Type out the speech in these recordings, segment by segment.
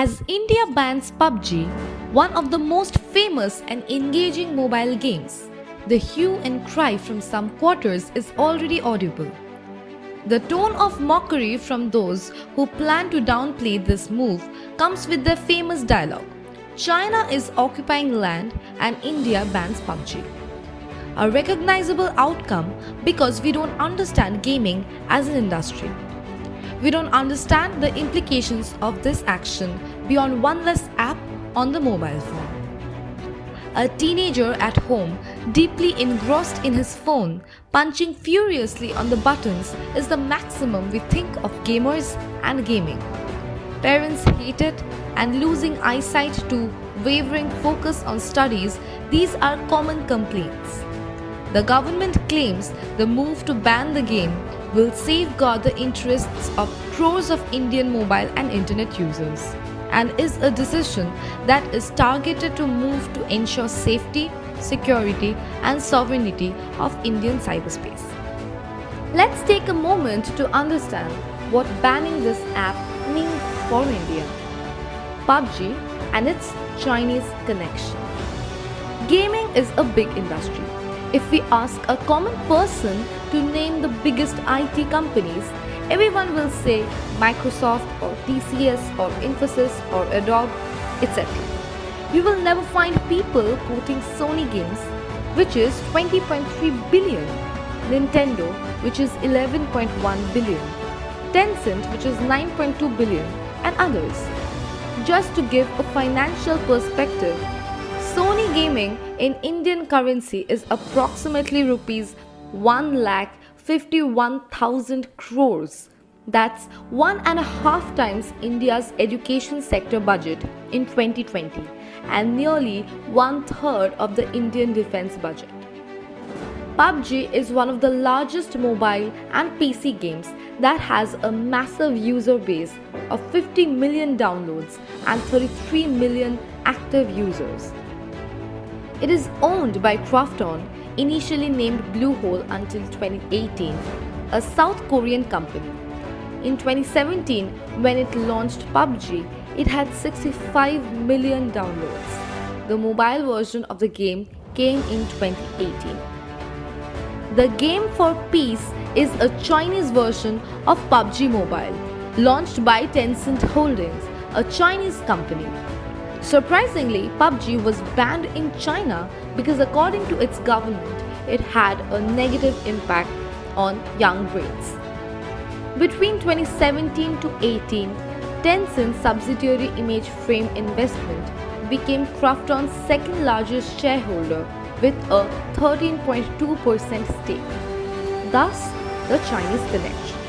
As India bans PUBG, one of the most famous and engaging mobile games, the hue and cry from some quarters is already audible. The tone of mockery from those who plan to downplay this move comes with their famous dialogue: China is occupying land and India bans PUBG. A recognizable outcome because we don't understand gaming as an industry. We don't understand the implications of this action beyond one less app on the mobile phone. A teenager at home, deeply engrossed in his phone, punching furiously on the buttons is the maximum we think of gamers and gaming. Parents hate it, and losing eyesight to wavering focus on studies, these are common complaints. The government claims the move to ban the game will safeguard the interests of crores of Indian mobile and internet users, and is a decision that is targeted to move to ensure safety, security, and sovereignty of Indian cyberspace. Let's take a moment to understand what banning this app means for India. PUBG and its Chinese connection. Gaming is a big industry. If we ask a common person to name the biggest IT companies, everyone will say Microsoft or TCS or Infosys or Adobe, etc. You will never find people quoting Sony Games, which is 20.3 billion, Nintendo, which is 11.1 billion, Tencent, which is 9.2 billion, and others. Just to give a financial perspective, Sony Gaming in Indian currency is approximately rupees 1,51,000 crores. That's 1.5 times India's education sector budget in 2020 and nearly 1/3 of the Indian defense budget. PUBG is one of the largest mobile and PC games that has a massive user base of 50 million downloads and 33 million active users. It is owned by Krafton, initially named Bluehole until 2018, a South Korean company. In 2017, when it launched PUBG, it had 65 million downloads. The mobile version of the game came in 2018. The Game for Peace is a Chinese version of PUBG Mobile, launched by Tencent Holdings, a Chinese company. Surprisingly, PUBG was banned in China because according to its government, it had a negative impact on young brains. Between 2017 to 18, Tencent's subsidiary Image Frame Investment became Krafton's second largest shareholder with a 13.2% stake. Thus, the Chinese connection.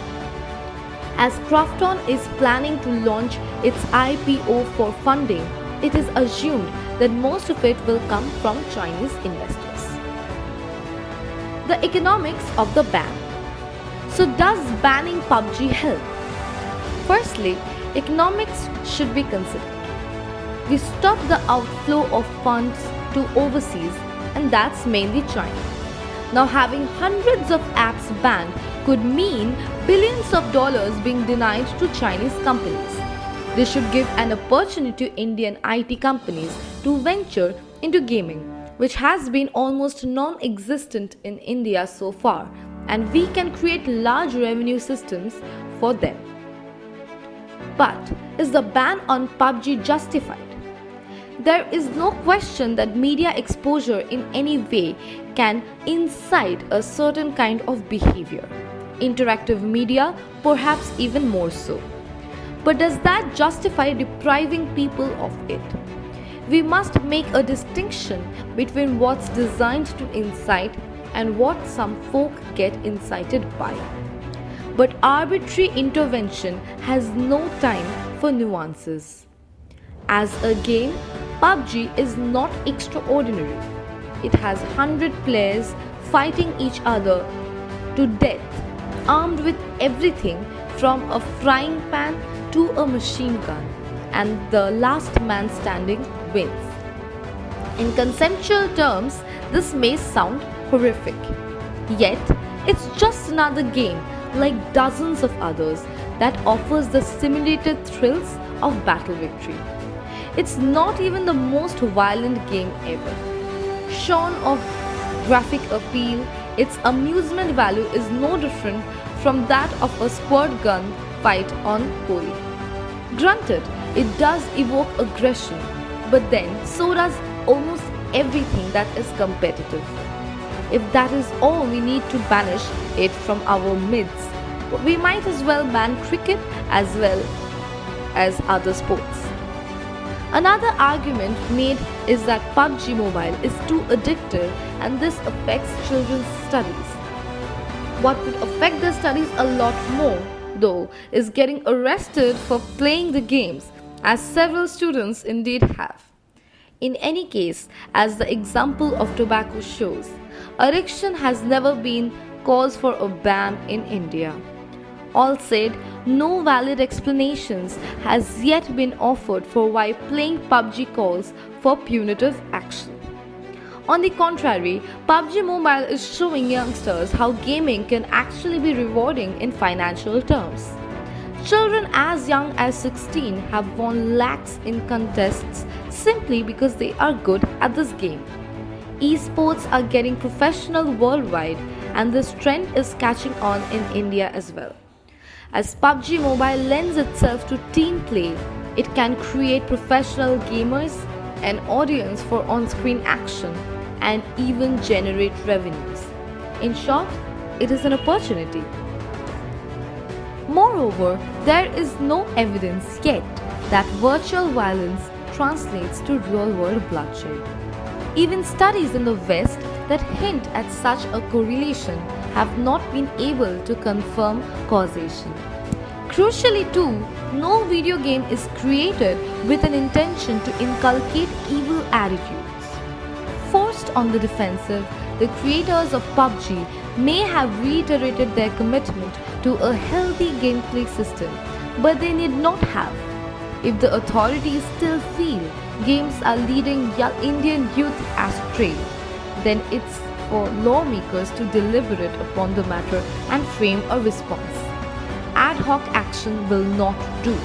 As Krafton is planning to launch its IPO for funding, it is assumed that most of it will come from Chinese investors. The economics of the ban. So does banning PUBG help? Firstly, economics should be considered. We stop the outflow of funds to overseas, and that's mainly China. Now having hundreds of apps banned could mean billions of dollars being denied to Chinese companies. This should give an opportunity to Indian IT companies to venture into gaming, which has been almost non-existent in India so far, and we can create large revenue systems for them. But is the ban on PUBG justified? There is no question that media exposure in any way can incite a certain kind of behavior. Interactive media, perhaps even more so. But does that justify depriving people of it? We must make a distinction between what's designed to incite and what some folk get incited by. But arbitrary intervention has no time for nuances. As a game, PUBG is not extraordinary. It has 100 players fighting each other to death, armed with everything from a frying pan to a machine gun, and the last man standing wins. In conceptual terms, this may sound horrific. Yet, it's just another game like dozens of others that offers the simulated thrills of battle victory. It's not even the most violent game ever. Shorn of graphic appeal, its amusement value is no different from that of a squirt gun fight on Holi. Granted, it does evoke aggression, but then so does almost everything that is competitive. If that is all we need to banish it from our midst, we might as well ban cricket as well as other sports. Another argument made is that PUBG Mobile is too addictive and this affects children's studies. What would affect their studies a lot more, though, is getting arrested for playing the games, as several students indeed have. In any case, as the example of tobacco shows, addiction has never been cause for a ban in India. All said, no valid explanations has yet been offered for why playing PUBG calls for punitive action. On the contrary, PUBG Mobile is showing youngsters how gaming can actually be rewarding in financial terms. Children as young as 16 have won lakhs in contests simply because they are good at this game. Esports are getting professional worldwide, and this trend is catching on in India as well. As PUBG Mobile lends itself to team play, it can create professional gamers, an audience for on-screen action, and even generate revenues. In short, it is an opportunity. Moreover, there is no evidence yet that virtual violence translates to real-world bloodshed. Even studies in the West that hint at such a correlation have not been able to confirm causation. Crucially too, no video game is created with an intention to inculcate evil attitudes. Forced on the defensive, the creators of PUBG may have reiterated their commitment to a healthy gameplay system, but they need not have. If the authorities still feel games are leading young Indian youth astray, then it's for lawmakers to deliberate upon the matter and frame a response. Ad hoc action will not do.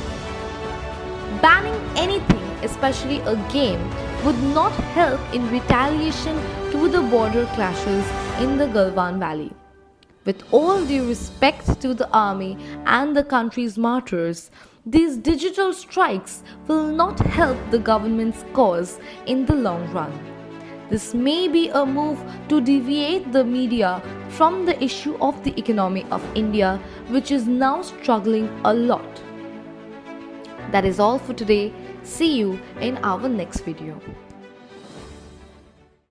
Banning anything, especially a game, would not help in retaliation to the border clashes in the Galwan Valley. With all due respect to the army and the country's martyrs, these digital strikes will not help the government's cause in the long run. This may be a move to deviate the media from the issue of the economy of India, which is now struggling a lot. That is all for today. See you in our next video.